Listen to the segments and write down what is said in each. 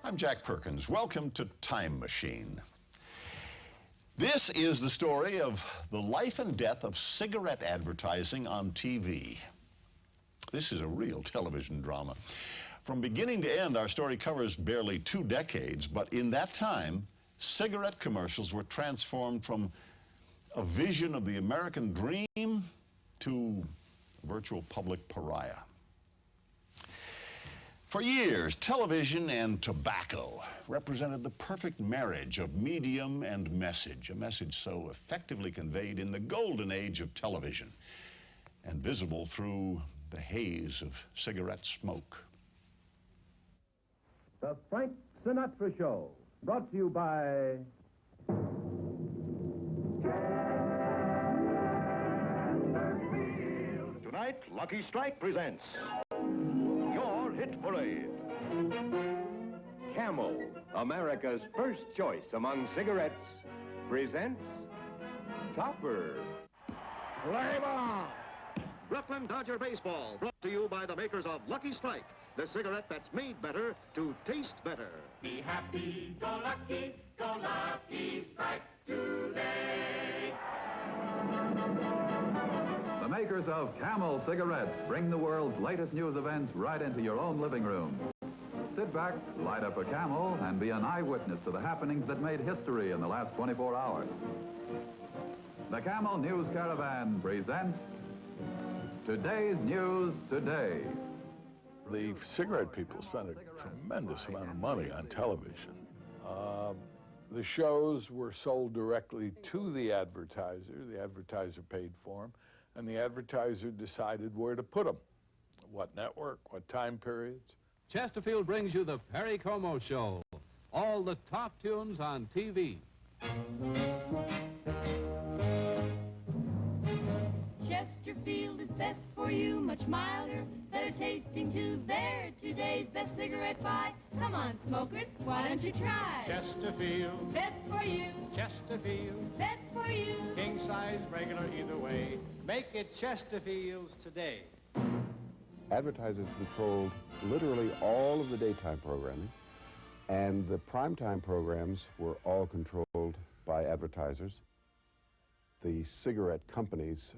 I'm Jack Perkins. Welcome to Time Machine. This is the story of the life and death of cigarette advertising on TV. This is a real television drama. From beginning to end, our story covers barely 2 decades, but in that time, cigarette commercials were transformed from a vision of the American dream to a virtual public pariah. For years, television and tobacco represented the perfect marriage of medium and message, a message so effectively conveyed in the golden age of television and visible through the haze of cigarette smoke. The Frank Sinatra Show, brought to you by... Tonight, Lucky Strike presents Your Hit Parade. Camel, America's first choice among cigarettes, presents Topper. Play ball! Brooklyn Dodger Baseball, brought to you by the makers of Lucky Strike, the cigarette that's made better to taste better. Be happy, go Lucky Strike today. The makers of Camel cigarettes bring the world's latest news events right into your own living room. Sit back, light up a Camel, and be an eyewitness to the happenings that made history in the last 24 hours. The Camel News Caravan presents Today's News Today. The cigarette people spent a tremendous amount of money on television. The shows were sold directly to the advertiser paid for them, and the advertiser decided where to put them, what network, what time periods. Chesterfield brings you the Perry Como Show, all the top tunes on TV. Chesterfield is best for you, much milder, better tasting too. They're today's best cigarette buy. Come on, smokers, why don't you try? Chesterfield, best for you. Chesterfield, best for you. King size, regular, either way. Make it Chesterfield's today. Advertisers controlled literally all of the daytime programming, and the primetime programs were all controlled by advertisers. The cigarette companies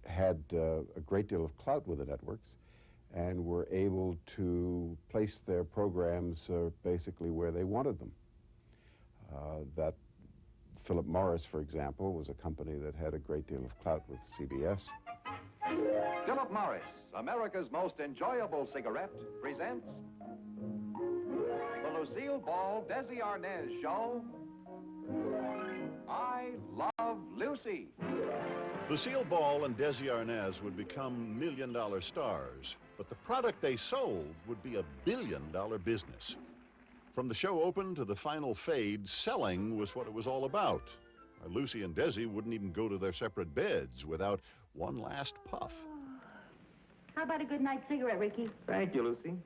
had a great deal of clout with the networks and were able to place their programs basically where they wanted them. That Philip Morris, for example, was a company that had a great deal of clout with CBS. Philip Morris, America's most enjoyable cigarette, presents the Lucille Ball Desi Arnaz Show, I Love Lucy. Lucille Ball and Desi Arnaz would become million-dollar stars, but the product they sold would be a billion-dollar business. From the show open to the final fade, selling was what it was all about. Lucy and Desi wouldn't even go to their separate beds without one last puff. How about a good night cigarette, Ricky? Thank you, Lucy.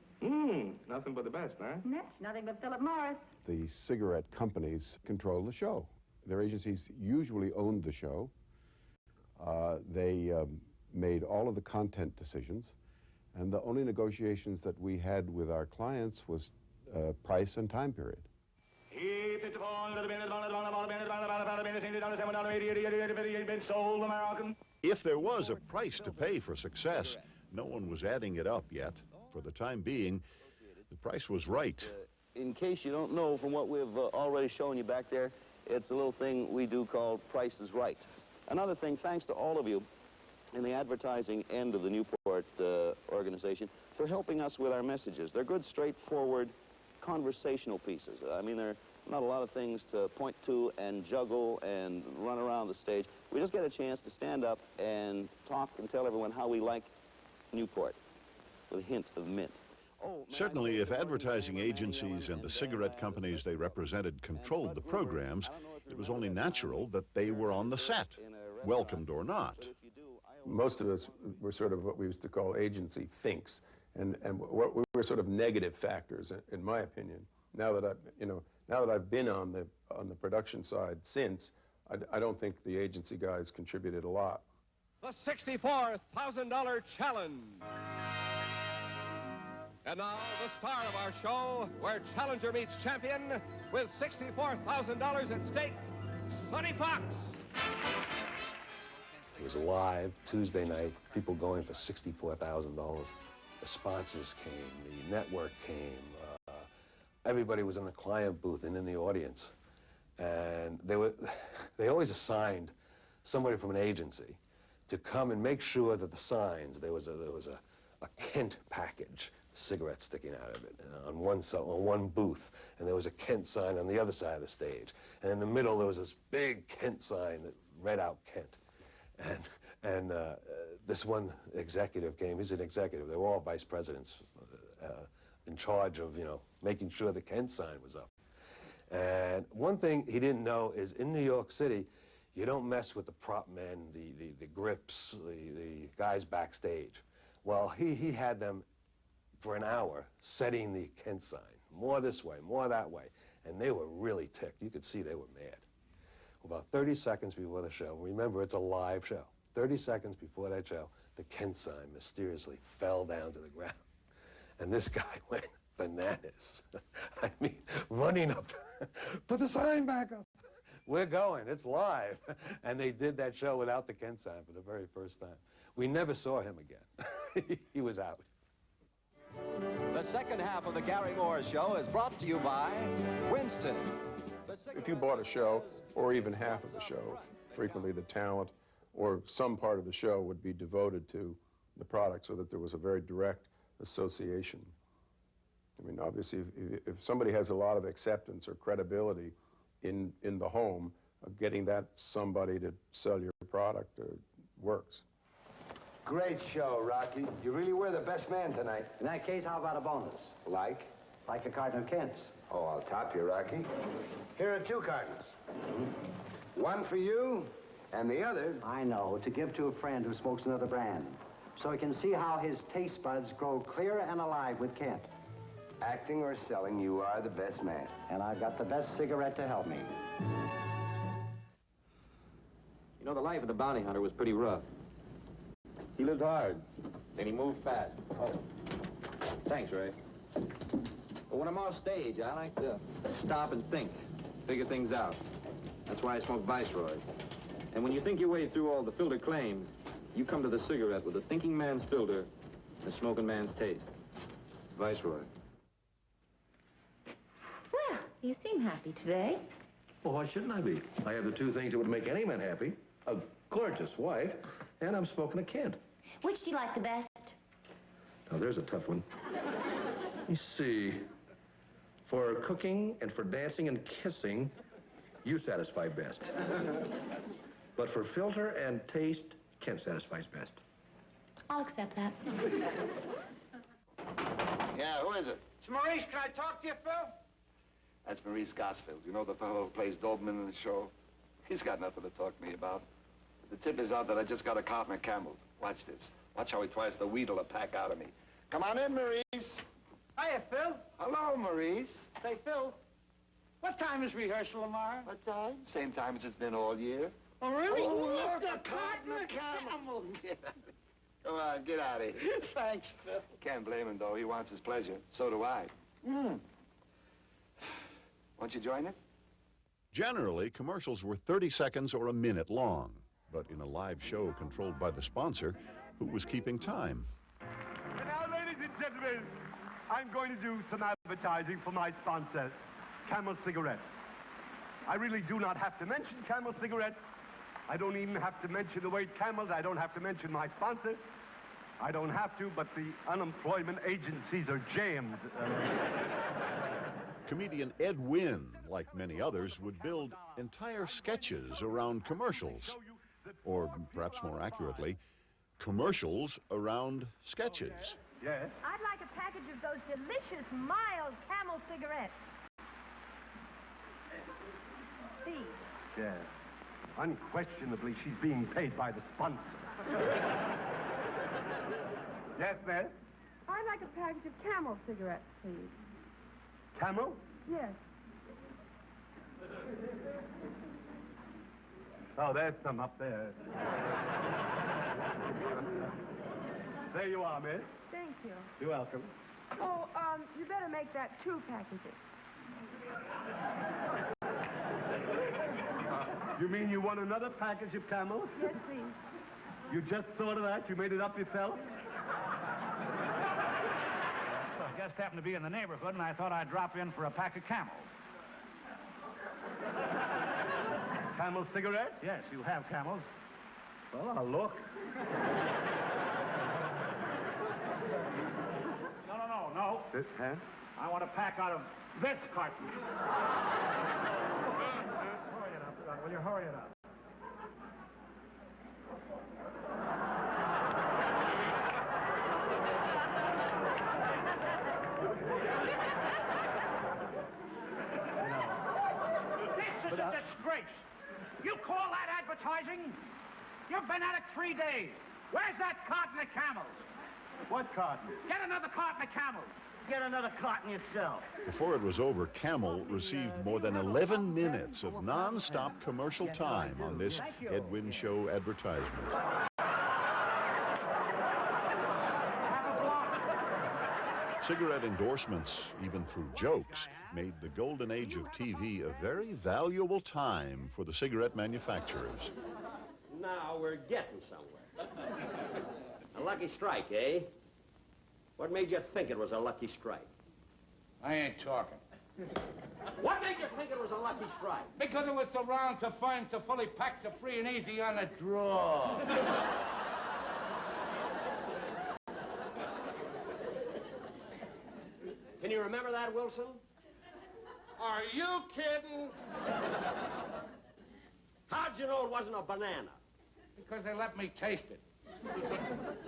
Nothing but the best, huh? That's nothing but Philip Morris. The cigarette companies control the show. Their agencies usually owned the show. They made all of the content decisions, and the only negotiations that we had with our clients was price and time period. If there was a price to pay for success, no one was adding it up yet. For the time being, the price was right. In case you don't know from what we've already shown you back there, it's a little thing we do called Price is Right. Another thing, thanks to all of you in the advertising end of the Newport organization for helping us with our messages. They're good, straightforward, conversational pieces. I mean, there are not a lot of things to point to and juggle and run around the stage. We just get a chance to stand up and talk and tell everyone how we like Newport with a hint of mint. Certainly, if advertising agencies and the cigarette companies they represented controlled the programs, it was only natural that they were on the set, welcomed or not. Most of us were sort of what we used to call agency finks, and what we were sort of negative factors, in my opinion. Now that I've been on the production side since, I don't think the agency guys contributed a lot. The $64,000 challenge. And now, the star of our show, where challenger meets champion, with $64,000 at stake, Sonny Fox. It was live, Tuesday night, people going for $64,000. The sponsors came, the network came, everybody was in the client booth and in the audience. And they always assigned somebody from an agency to come and make sure that the signs, there was a Kent package, cigarette sticking out of it, on one booth, and there was a Kent sign on the other side of the stage. And in the middle, there was this big Kent sign that read out Kent. And this one executive came, he's an executive, they were all vice presidents in charge of, making sure the Kent sign was up. And one thing he didn't know is in New York City, you don't mess with the prop men, the grips, the guys backstage. Well, he had them for an hour setting the Kent sign, more this way, more that way, and they were really ticked. You could see they were mad. About 30 seconds before the show, remember it's a live show, 30 seconds before that show, the Kent sign mysteriously fell down to the ground. And this guy went bananas. I mean, running up, put the sign back up. We're going, it's live. And they did that show without the Kent sign for the very first time. We never saw him again. He was out. The second half of the Gary Moore Show is brought to you by Winston. If you bought a show, or even half of the show, frequently the talent or some part of the show would be devoted to the product so that there was a very direct association. I mean, obviously, if somebody has a lot of acceptance or credibility in the home, getting that somebody to sell your product works. Great show, Rocky. You really were the best man tonight. In that case, how about a bonus? Like? Like a carton of Kent's. Oh, I'll top you, Rocky. Here are 2 cartons. One for you, and the other... I know, to give to a friend who smokes another brand. So he can see how his taste buds grow clear and alive with Kent. Acting or selling, you are the best man. And I've got the best cigarette to help me. You know, the life of the bounty hunter was pretty rough. He lived hard, and he moved fast. Oh, thanks, Ray. But when I'm off stage, I like to stop and think, figure things out. That's why I smoke Viceroys. And when you think your way through all the filter claims, you come to the cigarette with a thinking man's filter, a smoking man's taste. Viceroy. Well, you seem happy today. Well, why shouldn't I be? I have the 2 things that would make any man happy. A gorgeous wife, and I'm smoking a Kent. Which do you like the best? Now, there's a tough one. Let me see. For cooking and for dancing and kissing, you satisfy best. But for filter and taste, Kent satisfies best. I'll accept that. Yeah, who is it? It's Maurice. Can I talk to you, Phil? That's Maurice Gosfield. You know the fellow who plays Doberman in the show? He's got nothing to talk to me about. The tip is out that I just got a carton of Camels. Watch this. Watch how he tries to wheedle a pack out of me. Come on in, Maurice. Hiya, Phil. Hello, Maurice. Say, Phil, what time is rehearsal tomorrow? What time? Same time as it's been all year. Oh, really? Oh, look, a carton of Camels. Come on, get out of here. Thanks, Phil. Can't blame him, though. He wants his pleasure. So do I. Won't you join us? Generally, commercials were 30 seconds or a minute long. But in a live show controlled by the sponsor, who was keeping time? And now, ladies and gentlemen, I'm going to do some advertising for my sponsor, Camel Cigarettes. I really do not have to mention Camel Cigarettes. I don't even have to mention the word Camels. I don't have to mention my sponsor. I don't have to, but the unemployment agencies are jammed. Comedian Ed Wynn, like many others, would build entire sketches around commercials. Or perhaps more accurately, commercials around sketches. Yes? I'd like a package of those delicious, mild Camel cigarettes. Please. Yes. Unquestionably, she's being paid by the sponsor. Yes, ma'am? I'd like a package of Camel cigarettes, please. Camel? Yes. Oh, there's some up there. There you are, miss. Thank you. You're welcome. Oh, you better make that 2 packages. You mean you want another package of Camels? Yes, please. You just thought of that? You made it up yourself? I just happened to be in the neighborhood, and I thought I'd drop in for a pack of Camels. Camel cigarettes? Yes, you have Camels. Well, I'll look. No. This hand? I want a pack out of this carton. Hurry it up, son. Will you hurry it up? This is a disgrace. You call that advertising? You've been at it 3 days. Where's that carton of Camels? What carton? Get another carton of Camels. Get another carton yourself. Before it was over, Camel received more than 11 minutes of non-stop commercial time on this Edwin Show advertisement. Cigarette endorsements, even through jokes, made the golden age of TV a very valuable time for the cigarette manufacturers. Now we're getting somewhere. A lucky strike, eh? What made you think it was a lucky strike? I ain't talking. What made you think it was a lucky strike? Because it was so round, so fine, so fully packed, so free and easy on the draw. Can you remember that, Wilson? Are you kidding? How'd you know it wasn't a banana? Because they let me taste it.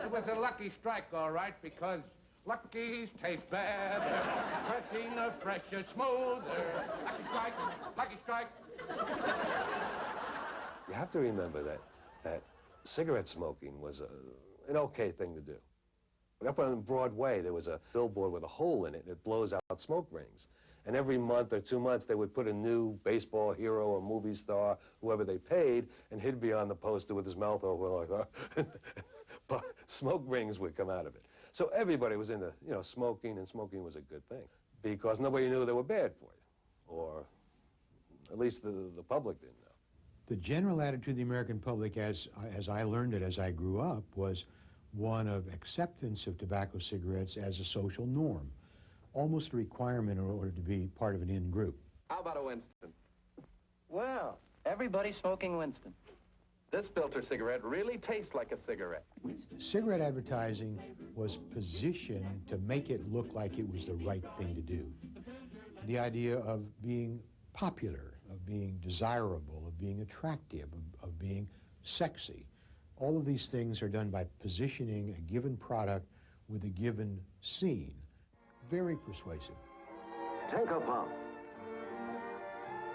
It was a lucky strike, all right, because luckies taste better, cleaner, fresher, smoother. Lucky strike, lucky strike. You have to remember that cigarette smoking was an okay thing to do. But up on Broadway, there was a billboard with a hole in it that blows out smoke rings. And every month or 2 months, they would put a new baseball hero or movie star, whoever they paid, and he'd be on the poster with his mouth open like, but smoke rings would come out of it. So everybody was into, smoking, and smoking was a good thing because nobody knew they were bad for you, or at least the public didn't know. The general attitude of the American public, as I learned it as I grew up, was one of acceptance of tobacco cigarettes as a social norm, almost a requirement in order to be part of an in-group. How about a Winston? Well, everybody's smoking Winston. This filter cigarette really tastes like a cigarette. Cigarette advertising was positioned to make it look like it was the right thing to do. The idea of being popular, of being desirable, of being attractive, of being sexy. All of these things are done by positioning a given product with a given scene. Very persuasive. Take a puff.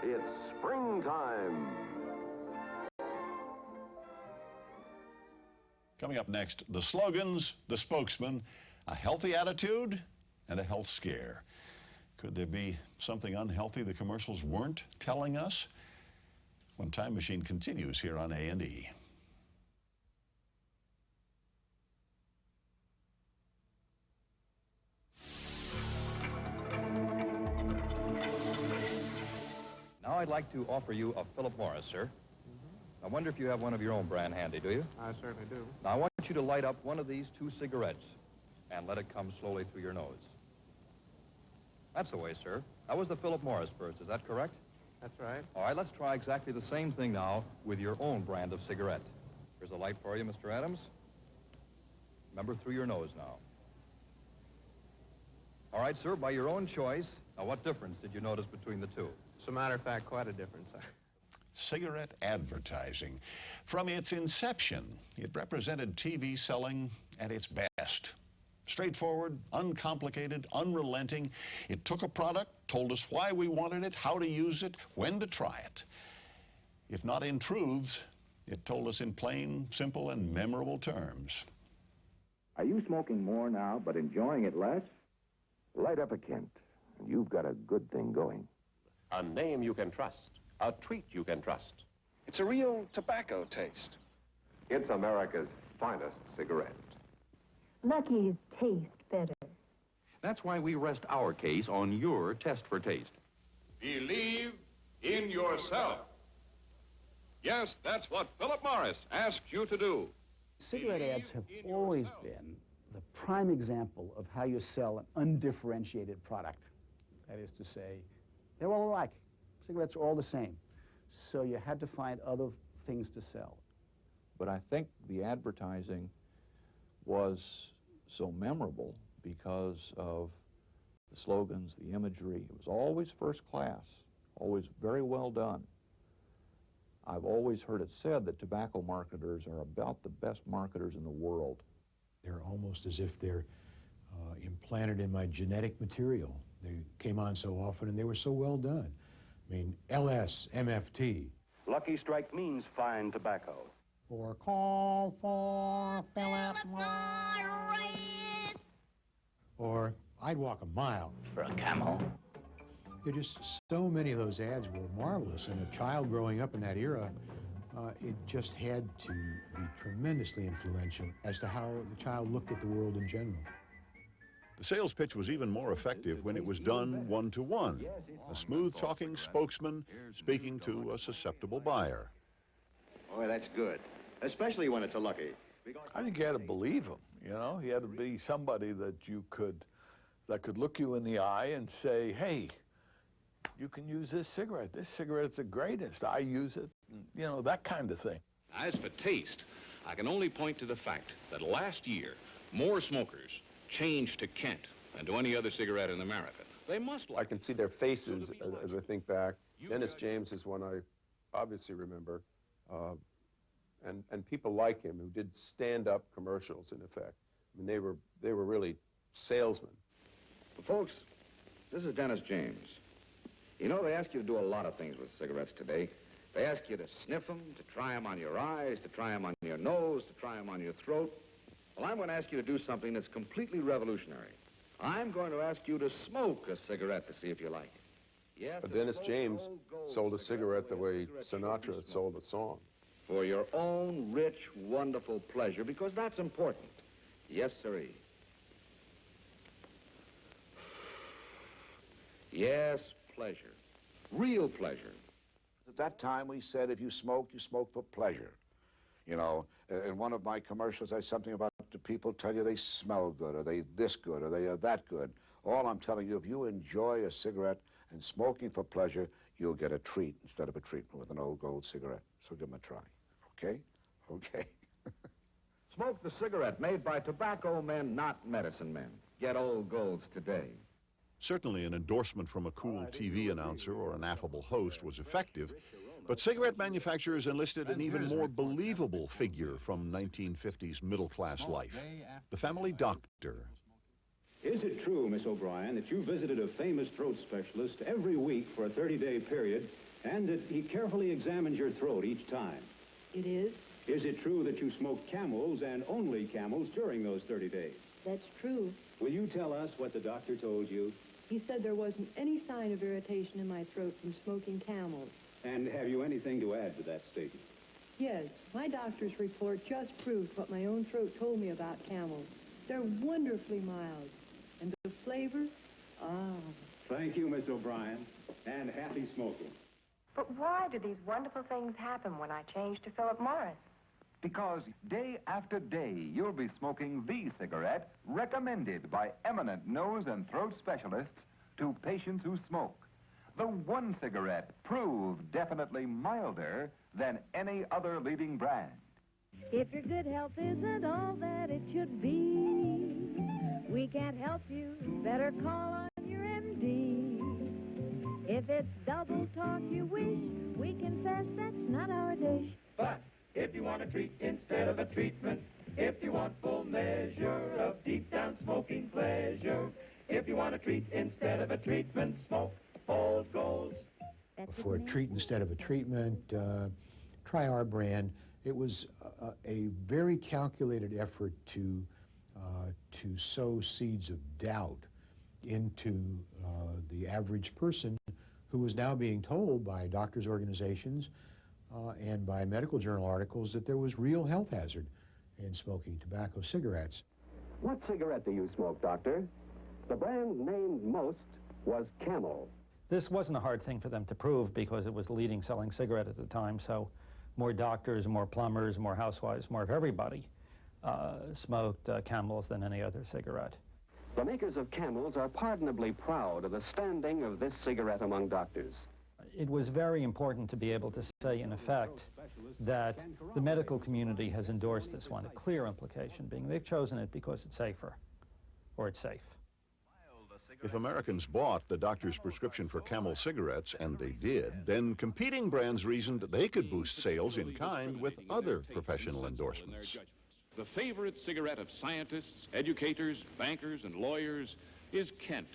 It's springtime. Coming up next, the slogans, the spokesman, a healthy attitude, and a health scare. Could there be something unhealthy the commercials weren't telling us? When Time Machine continues here on A&E. Now I'd like to offer you a Philip Morris, sir. I wonder if you have one of your own brand handy, do you? I certainly do. Now I want you to light up one of these 2 cigarettes and let it come slowly through your nose. That's the way, sir. That was the Philip Morris first, is that correct? That's right. All right, let's try exactly the same thing now with your own brand of cigarette. Here's a light for you, Mr. Adams. Remember, through your nose now. All right, sir, by your own choice. Now, what difference did you notice between the 2? As a matter of fact, quite a difference. Cigarette advertising. From its inception, it represented TV selling at its best. Straightforward, uncomplicated, unrelenting. It took a product, told us why we wanted it, how to use it, when to try it. If not in truths, it told us in plain, simple, and memorable terms. Are you smoking more now, but enjoying it less? Light up a Kent, and you've got a good thing going. A name you can trust. A treat you can trust. It's a real tobacco taste. It's America's finest cigarette. Lucky's taste better. That's why we rest our case on your test for taste. Believe in yourself. Yes, that's what Philip Morris asks you to do. Cigarette ads have always been the prime example of how you sell an undifferentiated product. That is to say, they're all alike. Cigarettes are all the same. So you had to find other things to sell. But I think the advertising was so memorable because of the slogans, the imagery. It was always first class, always very well done. I've always heard it said that tobacco marketers are about the best marketers in the world. They're almost as if they're implanted in my genetic material. They came on so often and they were so well done. I mean, LS, MFT. Lucky Strike means fine tobacco. Or call for Philip Morris. Or I'd walk a mile. For a camel. There are just so many of those ads were marvelous, and a child growing up in that era, it just had to be tremendously influential as to how the child looked at the world in general. The sales pitch was even more effective when it was done one-to-one. A smooth-talking spokesman speaking to a susceptible buyer. Boy, that's good, especially when it's a Lucky. I think you had to believe him, you know? He had to be somebody that that could look you in the eye and say, hey, you can use this cigarette. This cigarette's the greatest. I use it, you know, that kind of thing. As for taste, I can only point to the fact that last year, more smokers changed to Kent than to any other cigarette in America. They must like I can see their faces as I think back. Dennis James is one I obviously remember. And people like him who did stand-up commercials, in effect. I mean, they were really salesmen. Folks, this is Dennis James. You know, they ask you to do a lot of things with cigarettes today. They ask you to sniff them, to try them on your eyes, to try them on your nose, to try them on your throat. Well, I'm going to ask you to do something that's completely revolutionary. I'm going to ask you to smoke a cigarette to see if you like it. Yes, But Dennis James sold a cigarette the way Sinatra sold a song. For your own rich, wonderful pleasure, because that's important. Yes, sirree. Yes, pleasure. Real pleasure. At that time, we said if you smoke for pleasure. You know, in one of my commercials, I said something about the people tell you they smell good, or they this good, or they are that good. All I'm telling you, if you enjoy a cigarette and smoking for pleasure, you'll get a treat instead of a treatment with an old gold cigarette. So give them a try. Okay? Okay. Smoke the cigarette made by tobacco men, not medicine men. Get old golds today. Certainly an endorsement from a cool TV announcer or an affable host was effective, but cigarette manufacturers enlisted an even more believable figure from 1950s middle-class life, the family doctor. Is it true, Miss O'Brien, that you visited a famous throat specialist every week for a 30-day period, and that he carefully examined your throat each time? It is. Is it true that you smoked Camels and only Camels during those 30 days? That's true. Will you tell us what the doctor told you? He said there wasn't any sign of irritation in my throat from smoking Camels. And have you anything to add to that statement? Yes, my doctor's report just proved what my own throat told me about Camels. They're wonderfully mild. And the flavor? Ah. Thank you, Miss O'Brien, and happy smoking. But why do these wonderful things happen when I change to Philip Morris? Because day after day, you'll be smoking the cigarette recommended by eminent nose and throat specialists to patients who smoke. The one cigarette proved definitely milder than any other leading brand. If your good health isn't all that it should be, we can't help you. Better call on your MD. If it's double talk you wish, we confess that's not our dish. But if you want a treat instead of a treatment, if you want full measure of deep down smoking pleasure, if you want a treat instead of a treatment, smoke Old Golds. For a treat instead of a treatment, try our brand. It was a very calculated effort to sow seeds of doubt into the average person who was now being told by doctors' organizations and by medical journal articles that there was real health hazard in smoking tobacco cigarettes. What cigarette do you smoke, Doctor? The brand named most was Camel. This wasn't a hard thing for them to prove because it was the leading selling cigarette at the time, so more doctors, more plumbers, more housewives, more of everybody smoked Camels than any other cigarette. The makers of Camels are pardonably proud of the standing of this cigarette among doctors. It was very important to be able to say, in effect, that the medical community has endorsed this one, a clear implication being they've chosen it because it's safer, or it's safe. If Americans bought the doctor's prescription for Camel cigarettes, and they did, then competing brands reasoned that they could boost sales in kind with other professional endorsements. The favorite cigarette of scientists, educators, bankers, and lawyers is Kent.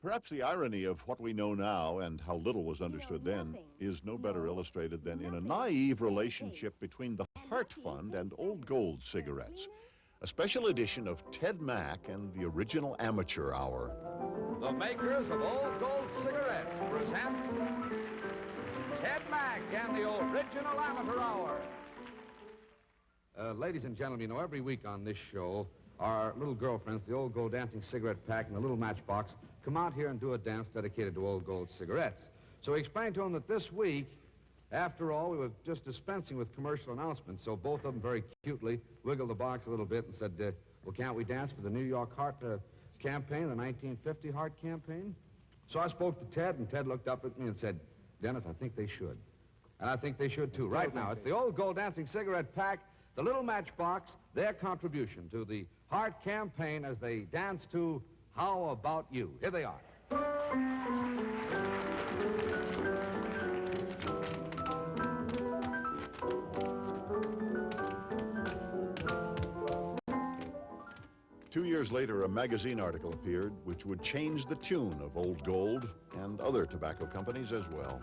Perhaps the irony of what we know now and how little was understood then is no better illustrated than in a naive relationship between the Heart Fund and Old Gold cigarettes. A special edition of Ted Mack and the original Amateur Hour. The makers of Old Gold cigarettes present Ted Mack and the original Amateur Hour. Ladies and gentlemen, you know, every week on this show, our little girlfriends, the Old Gold Dancing Cigarette Pack and the Little Matchbox, come out here and do a dance dedicated to Old Gold cigarettes. So we explained to them that this week, after all, we were just dispensing with commercial announcements, so both of them very cutely wiggled the box a little bit and said, well, can't we dance for the New York Heart campaign, the 1950 Heart campaign? So I spoke to Ted, and Ted looked up at me and said, Dennis, I think they should. And I think they should, too. Right now, it's the Old Gold Dancing Cigarette Pack, the Little Matchbox, their contribution to the Heart campaign as they dance to How About You? Here they are. 2 years later, a magazine article appeared which would change the tune of Old Gold and other tobacco companies as well.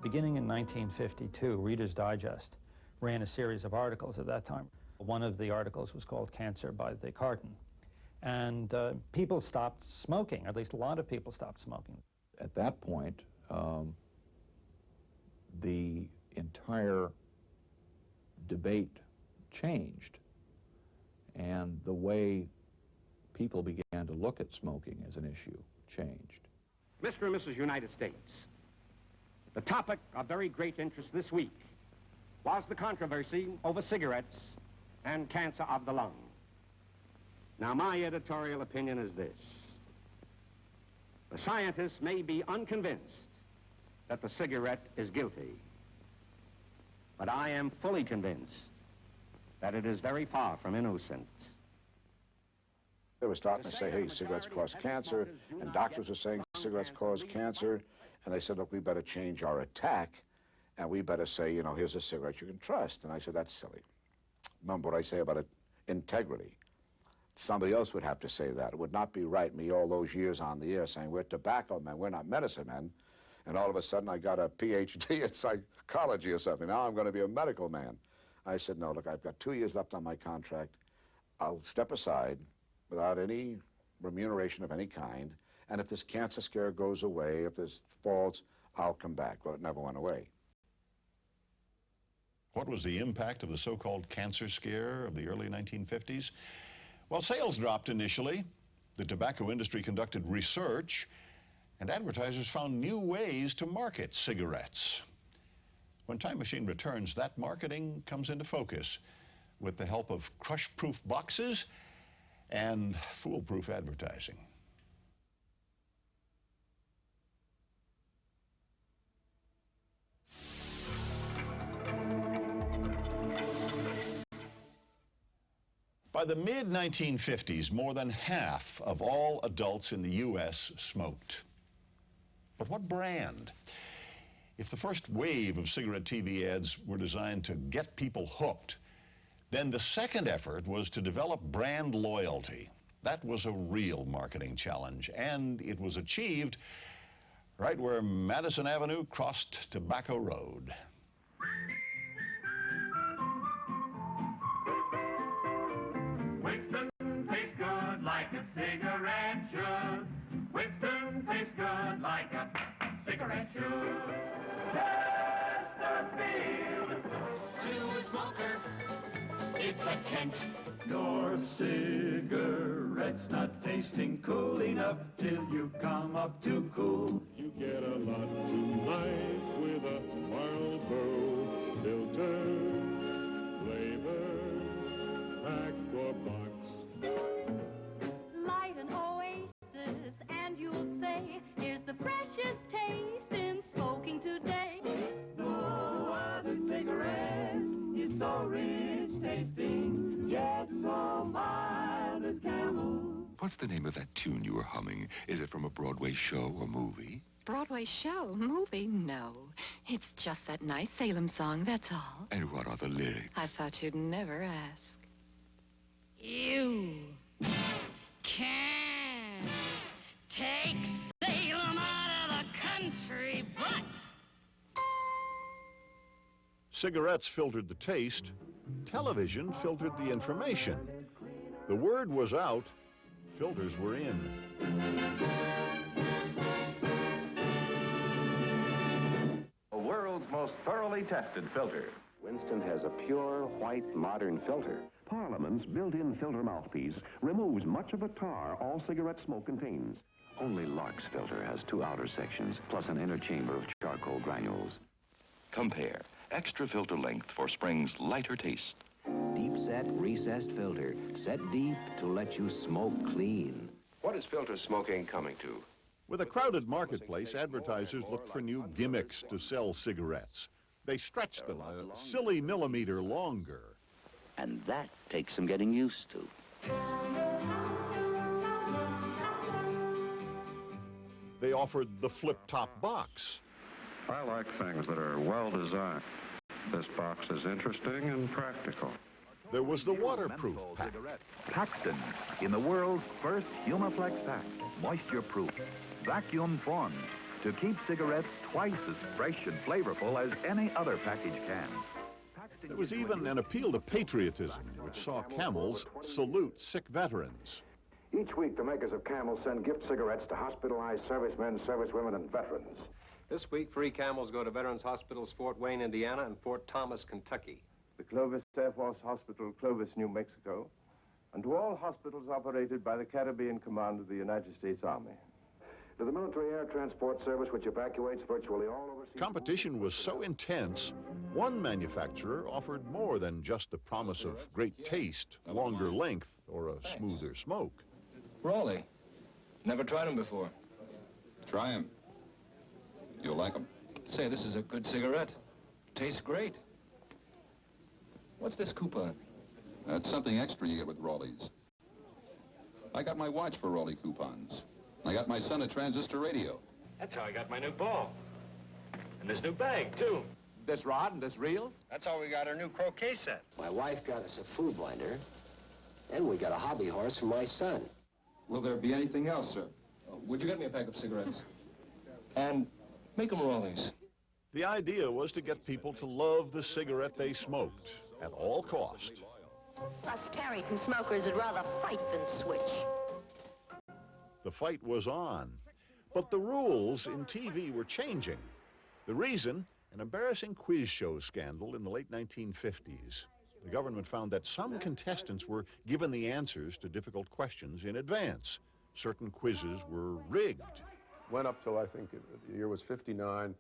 Beginning in 1952, Reader's Digest ran a series of articles at that time. One of the articles was called Cancer by the Carton. And people stopped smoking, at least a lot of people stopped smoking. At that point, the entire debate changed, and the way people began to look at smoking as an issue changed. Mr. and Mrs. United States, the topic of very great interest this week was the controversy over cigarettes and cancer of the lung. Now, my editorial opinion is this. The scientists may be unconvinced that the cigarette is guilty, but I am fully convinced that it is very far from innocent. They were starting to say, hey, cigarettes cause cancer, and doctors were saying cigarettes cause cancer, and they said, look, we better change our attack, and we better say, you know, here's a cigarette you can trust. And I said, that's silly. Remember what I say about it? Integrity. Somebody else would have to say that. It would not be right, me all those years on the air saying, we're tobacco men, we're not medicine men, and all of a sudden I got a PhD in psychology or something. Now I'm going to be a medical man. I said, no, look, I've got 2 years left on my contract. I'll step aside without any remuneration of any kind, and if this cancer scare goes away, if this falls, I'll come back. Well, it never went away. What was the impact of the so-called cancer scare of the early 1950s? Well, sales dropped initially. The tobacco industry conducted research, and advertisers found new ways to market cigarettes. When Time Machine returns, that marketing comes into focus with the help of crush-proof boxes and foolproof advertising. By the mid-1950s, more than half of all adults in the U.S. smoked. But what brand? If the first wave of cigarette TV ads were designed to get people hooked, then the second effort was to develop brand loyalty. That was a real marketing challenge, and it was achieved right where Madison Avenue crossed Tobacco Road. Winston tastes good like a cigarette should. Winston tastes good like a cigarette should. Chesterfield to a smoker. it's a Kent. Your cigarette's not tasting cool enough till you come up to cool. You get a lot tonight with a Marlboro filter, flavor, pack or box. Light an oasis and you'll say, here's the freshest taste in smoking today. No other cigarette is so rich tasting, yet so mild as Camel. What's the name of that tune you were humming? Is it from a Broadway show or movie? Broadway show? Movie? No. It's just that nice Salem song, that's all. And what are the lyrics? I thought you'd never ask. You can take Salem out of the country, but Cigarettes filtered the taste. Television filtered the information. The word was out. Filters were in. The world's most thoroughly tested filter. Winston has a pure, white, modern filter. Parliament's built-in filter mouthpiece removes much of the tar all cigarette smoke contains. Only Lark's filter has 2 outer sections, plus an inner chamber of charcoal granules. Compare extra filter length for Spring's lighter taste. Deep set, recessed filter, set deep to let you smoke clean. What is filter smoking coming to? With a crowded marketplace, advertisers looked for new gimmicks to sell cigarettes. They stretched them a silly millimeter longer. And that takes some getting used to. They offered the flip-top box. I like things that are well designed. This box is interesting and practical. There was the waterproof pack. Paxton, in the world's first Humaflex pack, moisture-proof, vacuum-formed, to keep cigarettes twice as fresh and flavorful as any other package can. There was even an appeal to patriotism, which saw Camels salute sick veterans. Each week, the makers of Camel send gift cigarettes to hospitalized servicemen, servicewomen, and veterans. This week, free Camels go to Veterans Hospitals Fort Wayne, Indiana, and Fort Thomas, Kentucky. The Clovis Air Force Hospital, Clovis, New Mexico, and to all hospitals operated by the Caribbean Command of the United States Army. To the Military Air Transport Service, which evacuates virtually all overseas... Competition was so intense, one manufacturer offered more than just the promise of great taste, longer length, or a smoother smoke. Raleigh. Never tried them before. Try them. You'll like them. Say, this is a good cigarette. Tastes great. What's this coupon? That's something extra you get with Raleigh's. I got my watch for Raleigh coupons. I got my son a transistor radio. That's how I got my new ball. And this new bag, too. This rod and this reel? That's how we got our new croquet set. My wife got us a food blinder, and we got a hobby horse for my son. Will there be anything else, sir? Would you get me a pack of cigarettes? And make them Raleigh's. The idea was to get people to love the cigarette they smoked at all cost. Us Carrington smokers would rather fight than switch. The fight was on, but the rules in TV were changing. The reason, an embarrassing quiz show scandal in the late 1950s. The government found that some contestants were given the answers to difficult questions in advance. Certain quizzes were rigged. Went up till, I think, the year was 59.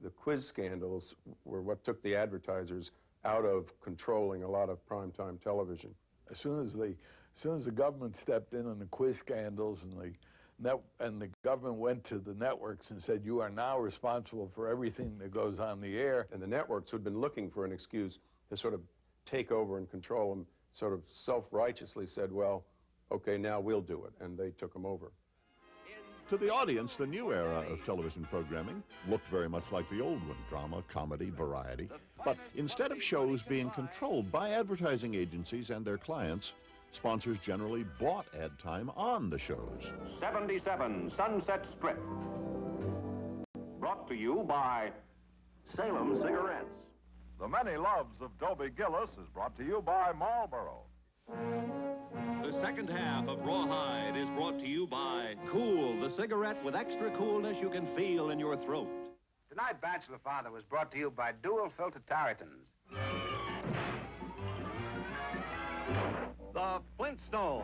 The quiz scandals were what took the advertisers out of controlling a lot of primetime television. As soon as the government stepped in on the quiz scandals and the government went to the networks and said, you are now responsible for everything that goes on the air. And the networks who'd been looking for an excuse to sort of take over and control them sort of self-righteously said, well, okay, now we'll do it. And they took them over. To the audience, the new era of television programming looked very much like the old one, drama, comedy, variety. But instead of shows being controlled by advertising agencies and their clients, sponsors generally bought ad time on the shows. 77 Sunset Strip. Brought to you by Salem Cigarettes. The Many Loves of Toby Gillis is brought to you by Marlboro. The second half of Rawhide is brought to you by Cool, the cigarette with extra coolness you can feel in your throat. Tonight, Bachelor Father was brought to you by Dual Filter Tarretins. The Flintstones,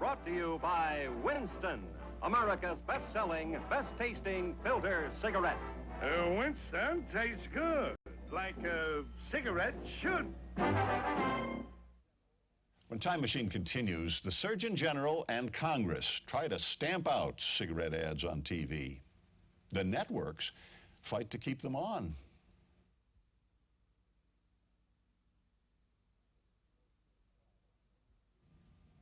brought to you by Winston, America's best-selling, best-tasting filter cigarette. Winston tastes good, like a cigarette should. When Time Machine continues, the Surgeon General and Congress try to stamp out cigarette ads on TV. The networks fight to keep them on.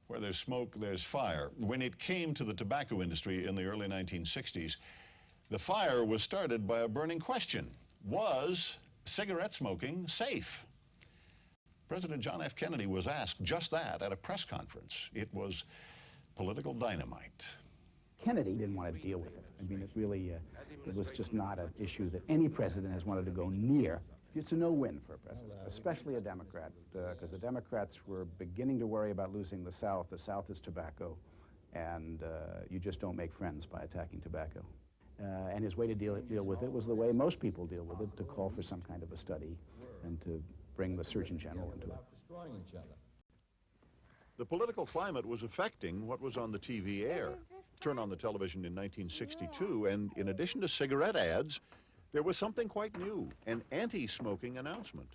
Where there's smoke, there's fire. When it came to the tobacco industry in the early 1960s, the fire was started by a burning question. Was cigarette smoking safe? President John F. Kennedy was asked just that at a press conference. It was political dynamite. Kennedy didn't want to deal with it. I mean, it was just not an issue that any president has wanted to go near. It's a no-win for a president, especially a Democrat, because the Democrats were beginning to worry about losing the South. The South is tobacco, and you just don't make friends by attacking tobacco. And his way to deal with it was the way most people deal with it, to call for some kind of a study and to bring the Surgeon General into it. The political climate was affecting what was on the TV air. Turn on the television in 1962, and in addition to cigarette ads, there was something quite new, an anti-smoking announcement.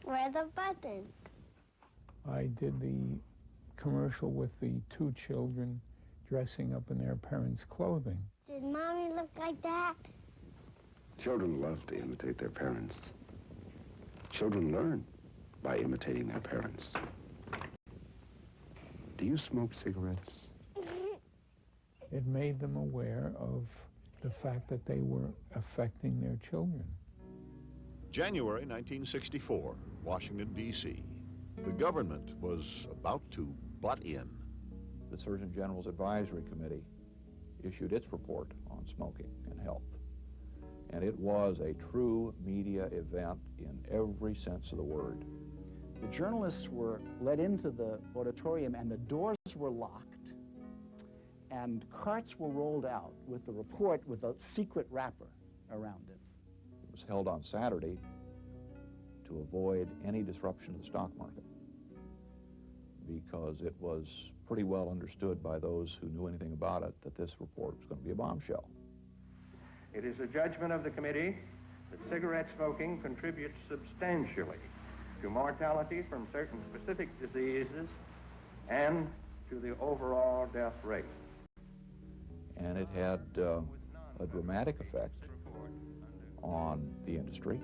Where are the buttons? I did the commercial with the two children dressing up in their parents' clothing. Did Mommy look like that? Children love to imitate their parents. Children learn by imitating their parents. Do you smoke cigarettes? It made them aware of the fact that they were affecting their children. January 1964, Washington, D.C. The government was about to butt in. The Surgeon General's Advisory Committee issued its report on smoking and health. And it was a true media event in every sense of the word. The journalists were let into the auditorium and the doors were locked and carts were rolled out with the report with a secret wrapper around it. It was held on Saturday to avoid any disruption of the stock market because it was pretty well understood by those who knew anything about it that this report was going to be a bombshell. It is a judgment of the committee that cigarette smoking contributes substantially to mortality from certain specific diseases and to the overall death rate. And it had a dramatic effect on the industry,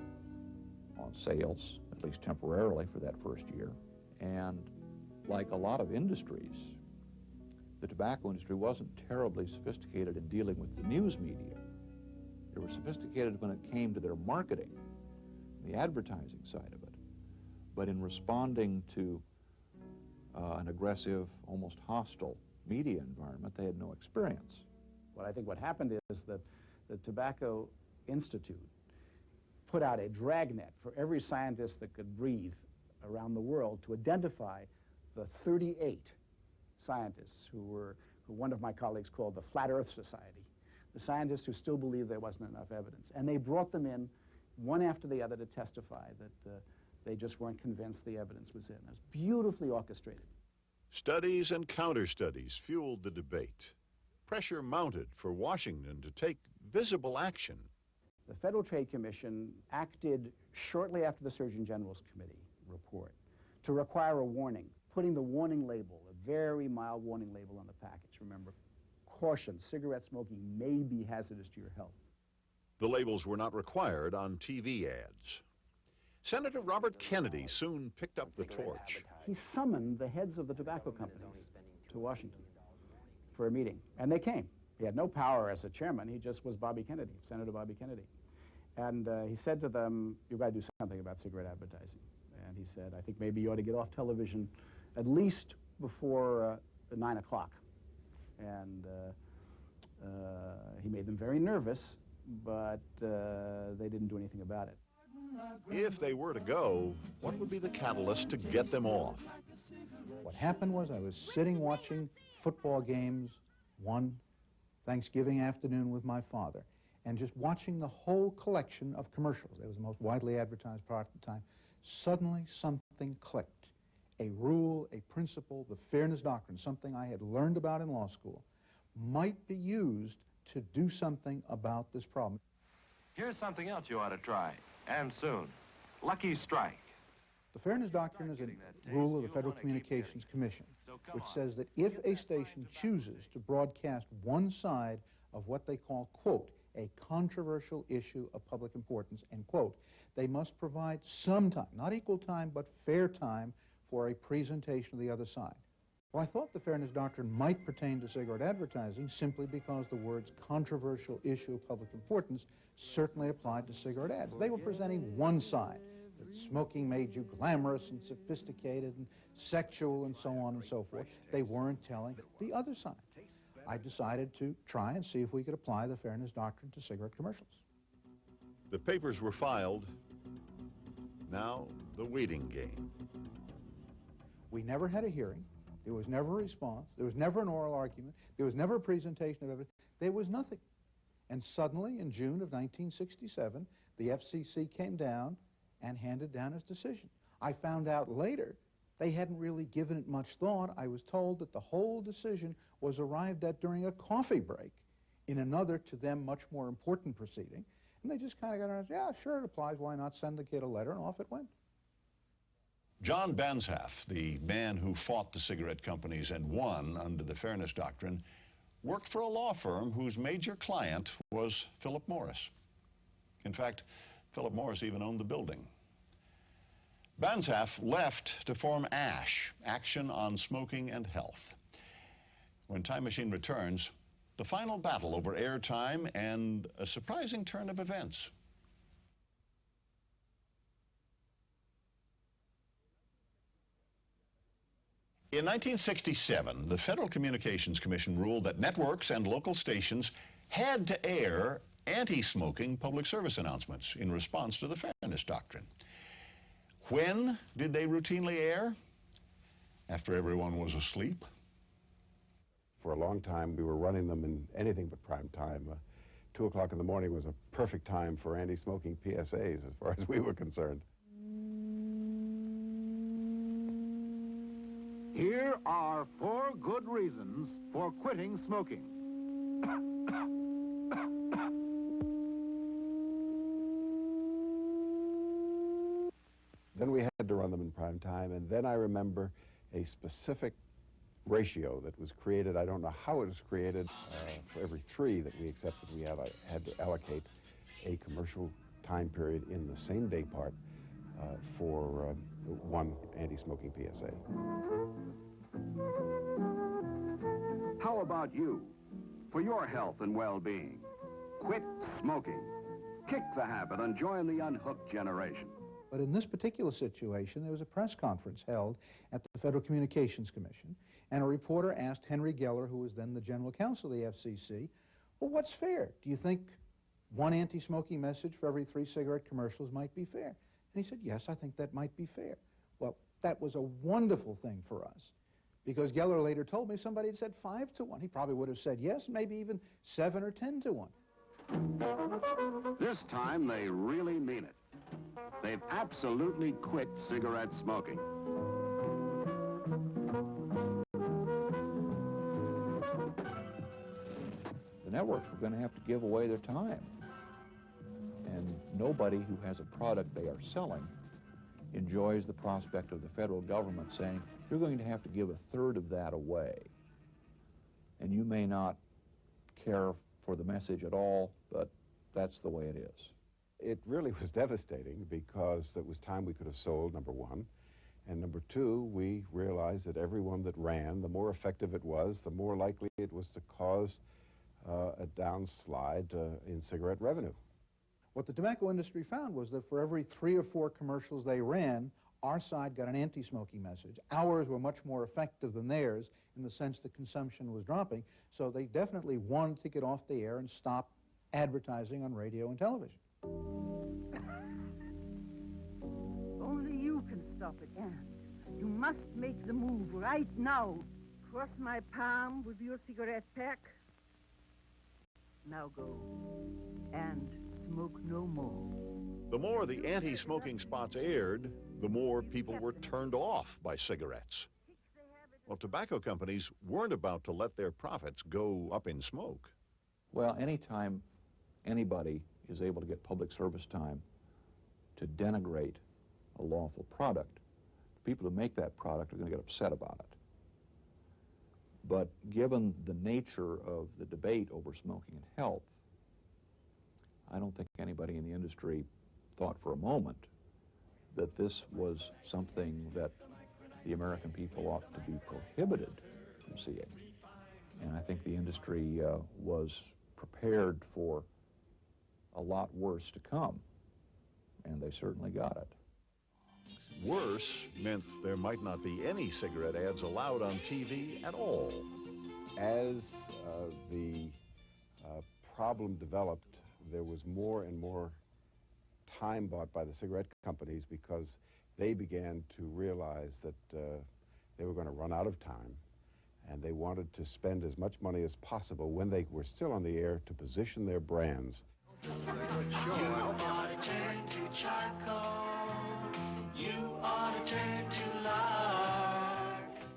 on sales, at least temporarily for that first year. And like a lot of industries, the tobacco industry wasn't terribly sophisticated in dealing with the news media. They were sophisticated when it came to their marketing, the advertising side of it. But in responding to an aggressive, almost hostile media environment, they had no experience. I think what happened is that the Tobacco Institute put out a dragnet for every scientist that could breathe around the world to identify the 38 scientists who one of my colleagues called the Flat Earth Society, the scientists who still believed there wasn't enough evidence. And they brought them in one after the other to testify that they just weren't convinced the evidence was in. It was beautifully orchestrated. Studies and counter-studies fueled the debate. Pressure mounted for Washington to take visible action. The Federal Trade Commission acted shortly after the Surgeon General's Committee report to require a warning, putting the warning label, a very mild warning label on the package. Remember, caution, cigarette smoking may be hazardous to your health. The labels were not required on TV ads. Senator Robert Kennedy soon picked up the torch. He summoned the heads of the tobacco companies to Washington for a meeting, and they came. He had no power as a chairman, he just was Bobby Kennedy, Senator Bobby Kennedy. And he said to them, you've got to do something about cigarette advertising. And he said, I think maybe you ought to get off television at least before 9 o'clock. And he made them very nervous, but they didn't do anything about it. If they were to go, what would be the catalyst to get them off? What happened was I was sitting watching football games one Thanksgiving afternoon with my father, and just watching the whole collection of commercials. It was the most widely advertised product at the time. Suddenly something clicked. a rule, a principle, the fairness doctrine, something I had learned about in law school, might be used to do something about this problem. Here's something else you ought to try, and soon. Lucky Strike. The fairness doctrine is a rule of the Federal Communications Commission, which says that if a station chooses to broadcast one side of what they call, quote, a controversial issue of public importance, end quote, they must provide some time, not equal time, but fair time for a presentation of the other side. Well, I thought the fairness doctrine might pertain to cigarette advertising simply because the words controversial issue of public importance certainly applied to cigarette ads. They were presenting one side, that smoking made you glamorous and sophisticated and sexual and so on and so forth. They weren't telling the other side. I decided to try and see if we could apply the fairness doctrine to cigarette commercials. The papers were filed. Now, the waiting game. We never had a hearing. There was never a response. There was never an oral argument. There was never a presentation of evidence. There was nothing. And suddenly, in June of 1967, the FCC came down and handed down its decision. I found out later they hadn't really given it much thought. I was told that the whole decision was arrived at during a coffee break in another, to them, much more important proceeding. And they just kind of got around, yeah, sure, it applies. Why not send the kid a letter? And off it went. John Banzhaf, the man who fought the cigarette companies and won under the fairness doctrine, worked for a law firm whose major client was Philip Morris. In fact, Philip Morris even owned the building. Banzhaf left to form ASH, Action on Smoking and Health. When Time Machine returns, the final battle over airtime and a surprising turn of events. In 1967, the Federal Communications Commission ruled that networks and local stations had to air anti-smoking public service announcements in response to the fairness doctrine. When did they routinely air? After everyone was asleep? For a long time, we were running them in anything but prime time. 2 o'clock in the morning was a perfect time for anti-smoking PSAs as far as we were concerned. Here are 4 good reasons for quitting smoking. Then we had to run them in prime time, and then I remember a specific ratio that was created. I don't know how it was created. For every 3 that we accepted, we had to allocate a commercial time period in the same day part for one anti-smoking PSA. How about you? For your health and well-being, quit smoking. Kick the habit and join the unhooked generation. But in this particular situation, there was a press conference held at the Federal Communications Commission, and a reporter asked Henry Geller, who was then the general counsel of the FCC, well, what's fair? Do you think one anti-smoking message for every 3 cigarette commercials might be fair? And he said, yes, I think that might be fair. Well, that was a wonderful thing for us, because Geller later told me if somebody had said 5 to 1, he probably would have said yes, maybe even 7 or 10 to 1. This time, they really mean it. They've absolutely quit cigarette smoking. The networks were going to have to give away their time. And nobody who has a product they are selling enjoys the prospect of the federal government saying, you're going to have to give 1/3 of that away. And you may not care for the message at all, but that's the way it is. It really was devastating because it was time we could have sold, number 1. And number 2, we realized that everyone that ran, the more effective it was, the more likely it was to cause a downslide in cigarette revenue. What the tobacco industry found was that for every 3 or 4 commercials they ran, our side got an anti-smoking message. Ours were much more effective than theirs in the sense that consumption was dropping, so they definitely wanted to get off the air and stop advertising on radio and television. Only you can stop it, Anne. You must make the move right now. Cross my palm with your cigarette pack. Now go and smoke no more. The more the anti-smoking spots aired, the more people were turned off by cigarettes. Well, tobacco companies weren't about to let their profits go up in smoke. Well, anytime anybody is able to get public service time to denigrate a lawful product, the people who make that product are going to get upset about it. But given the nature of the debate over smoking and health, I don't think anybody in the industry thought for a moment that this was something that the American people ought to be prohibited from seeing. And I think the industry was prepared for a lot worse to come, and they certainly got it. Worse meant there might not be any cigarette ads allowed on TV at all. As the problem developed, there was more and more time bought by the cigarette companies because they began to realize that they were going to run out of time, and they wanted to spend as much money as possible when they were still on the air to position their brands.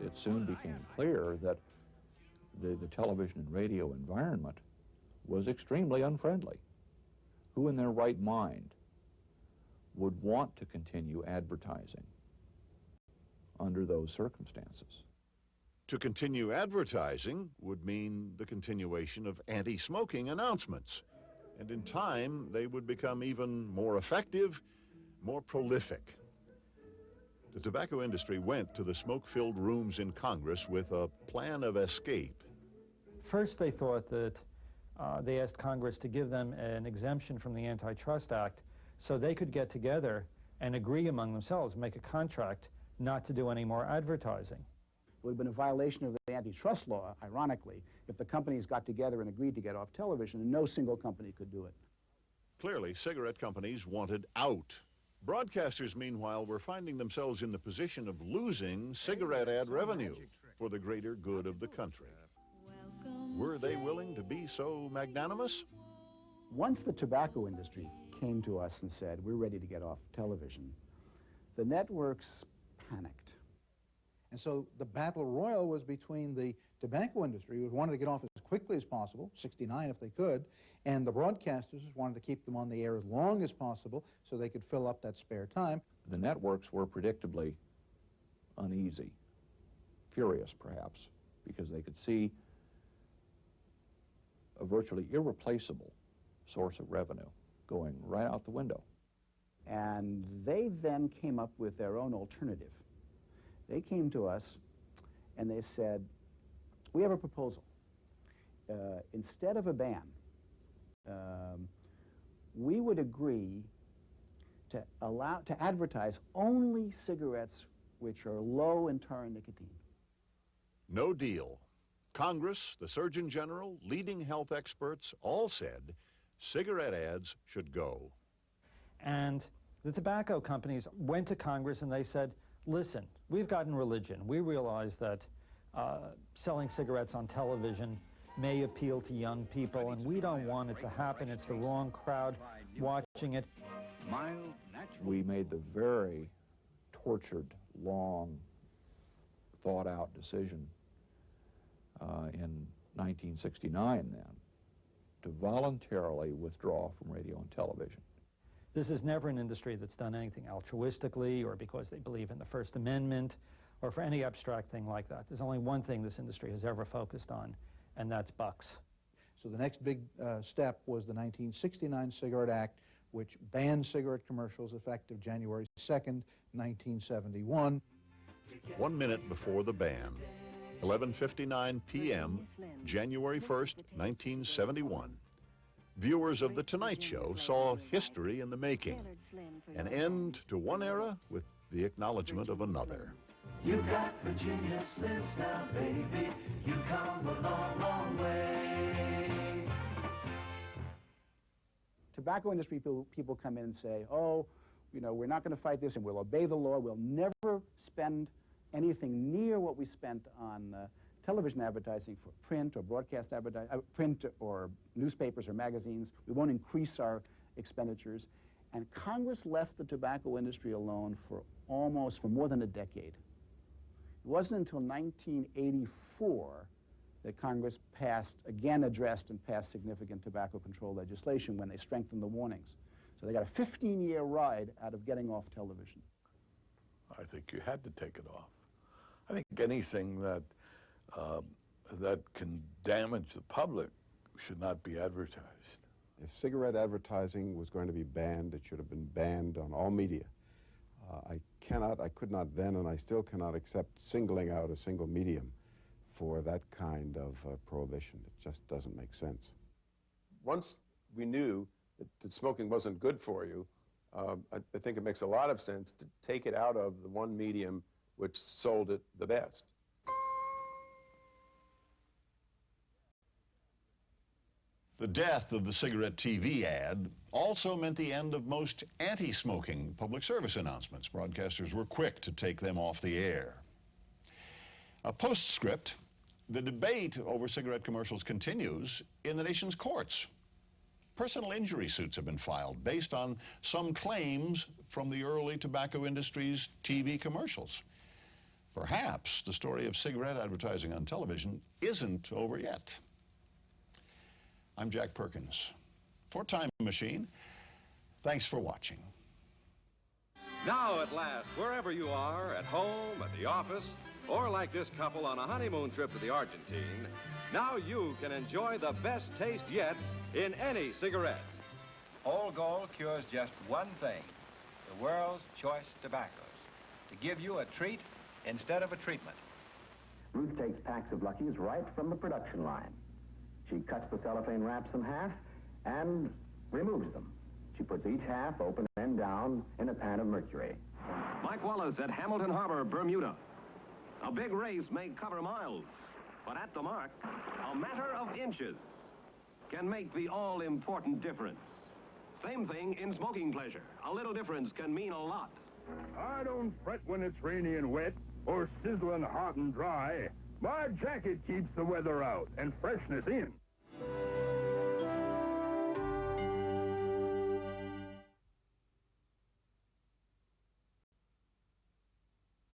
It soon became clear that the television and radio environment was extremely unfriendly. Who in their right mind would want to continue advertising under those circumstances? To continue advertising would mean the continuation of anti-smoking announcements. And in time, they would become even more effective, more prolific. The tobacco industry went to the smoke-filled rooms in Congress with a plan of escape. First, they thought that they asked Congress to give them an exemption from the Antitrust Act so they could get together and agree among themselves, make a contract not to do any more advertising. It would have been a violation of the antitrust law, ironically, if the companies got together and agreed to get off television, and no single company could do it. Clearly, cigarette companies wanted out. Broadcasters, meanwhile, were finding themselves in the position of losing cigarette ad revenue for the greater good of the country. Were they willing to be so magnanimous? Once the tobacco industry came to us and said, we're ready to get off television, the networks panicked. And so the battle royal was between the tobacco industry, who wanted to get off as quickly as possible, 69 if they could, and the broadcasters who wanted to keep them on the air as long as possible so they could fill up that spare time. The networks were predictably uneasy, furious perhaps, because they could see a virtually irreplaceable source of revenue going right out the window. And they then came up with their own alternative. They came to us and they said, we have a proposal. Instead of a ban, we would agree to advertise only cigarettes which are low in tar and nicotine. No deal. Congress, the Surgeon General, leading health experts all said cigarette ads should go. And the tobacco companies went to Congress and they said, listen, we've gotten religion. We realize that selling cigarettes on television may appeal to young people, and we don't want it to happen. It's the wrong crowd watching it. We made the very tortured, long, thought-out decision in 1969 then to voluntarily withdraw from radio and television. This is never an industry that's done anything altruistically or because they believe in the First Amendment or for any abstract thing like that. There's only one thing this industry has ever focused on, and that's bucks. So the next big step was the 1969 Cigarette Act, which banned cigarette commercials effective January 2nd, 1971. 1 minute before the ban, 11:59 p.m., January 1st, 1971. Viewers of The Tonight Show saw history in the making, an end to one era with the acknowledgement of another. You got Virginia Slims now, baby. You come a long, long way. Tobacco industry people come in and say, oh, you know, we're not going to fight this and we'll obey the law. We'll never spend anything near what we spent on television advertising for print or broadcast advertising, print or newspapers or magazines. We won't increase our expenditures, and Congress left the tobacco industry alone for more than a decade. It wasn't until 1984 that Congress addressed and passed significant tobacco control legislation when they strengthened the warnings. So they got a 15-year ride out of getting off television. I think you had to take it off. I think anything that that can damage the public should not be advertised. If cigarette advertising was going to be banned, it should have been banned on all media. I could not then, and I still cannot accept singling out a single medium for that kind of prohibition. It just doesn't make sense. Once we knew that smoking wasn't good for you, I think it makes a lot of sense to take it out of the one medium which sold it the best. The death of the cigarette TV ad also meant the end of most anti-smoking public service announcements. Broadcasters were quick to take them off the air. A postscript, the debate over cigarette commercials continues in the nation's courts. Personal injury suits have been filed based on some claims from the early tobacco industry's TV commercials. Perhaps the story of cigarette advertising on television isn't over yet. I'm Jack Perkins for Time Machine. Thanks for watching. Now at last, wherever you are, at home, at the office, or like this couple on a honeymoon trip to the Argentine, now you can enjoy the best taste yet in any cigarette. Old Gold cures just one thing, the world's choice tobaccos, to give you a treat instead of a treatment. Ruth takes packs of Luckies right from the production line. She cuts the cellophane wraps in half and removes them. She puts each half open and down in a pan of mercury. Mike Wallace at Hamilton Harbor, Bermuda. A big race may cover miles, but at the mark, a matter of inches can make the all-important difference. Same thing in smoking pleasure. A little difference can mean a lot. I don't fret when it's rainy and wet or sizzling hot and dry. My jacket keeps the weather out and freshness in.